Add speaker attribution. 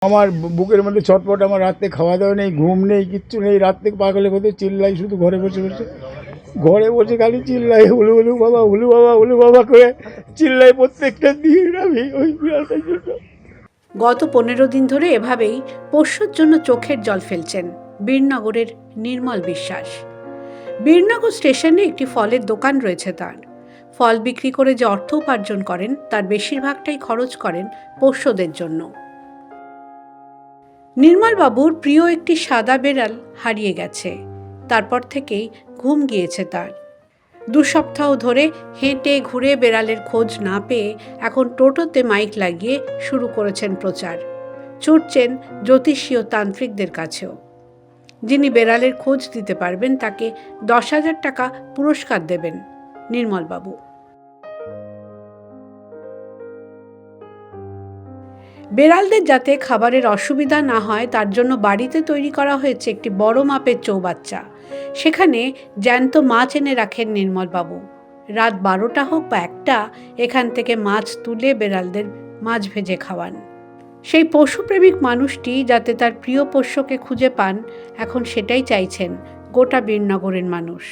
Speaker 1: আমার বুকের মধ্যে ছটপট, আমার রাত্রে খাওয়া দাওয়া নেই, ঘুম নেই, কিচ্ছু নেই। রাত্রে পাগলের মতো চিল্লাই, শুধু ঘরে বসে বসে খালি চিল্লাই, হুলু হুলু বাবা, হুলু বাবা, হুলু বাবা করে চিল্লাই প্রত্যেকটা দিন আমি ওই বিড়ালটার জন্য।
Speaker 2: গত 15 দিন ধরে এভাবেই পোষ্যর জন্য চোখের জল ফেলছেন বীরনগরের নির্মল বিশ্বাস। বীরনগর স্টেশনে একটি ফলের দোকান রয়েছে তার। ফল বিক্রি করে যে অর্থ উপার্জন করেন তার বেশিরভাগটাই খরচ করেন পোষ্যদের জন্য। নির্মলবাবুর প্রিয় একটি সাদা বেড়াল হারিয়ে গেছে। তারপর থেকেই ঘুম গিয়েছে তার। 2 সপ্তাহ ধরে হেঁটে ঘুরে বেড়ালের খোঁজ না পেয়ে এখন টোটোতে মাইক লাগিয়ে শুরু করেছেন প্রচার। ছুটছেন জ্যোতিষী ও তান্ত্রিকদের কাছেও। যিনি বেড়ালের খোঁজ দিতে পারবেন তাকে 10,000 টাকা পুরস্কার দেবেন নির্মলবাবু। বেড়ালদের যাতে খাবারের অসুবিধা না হয় তার জন্য বাড়িতে তৈরি করা হয়েছে একটি বড় মাপের চৌবাচ্চা। সেখানে জ্যান্ত মাছ এনে রাখেন নির্মলবাবু। রাত 12টা হোক বা 1টা, এখান থেকে মাছ তুলে বেড়ালদের মাছ ভেজে খাওয়ান। সেই পশুপ্রেমিক মানুষটি যাতে তার প্রিয় পোষ্যকে খুঁজে পান, এখন সেটাই চাইছেন গোটা বীরনগরের মানুষ।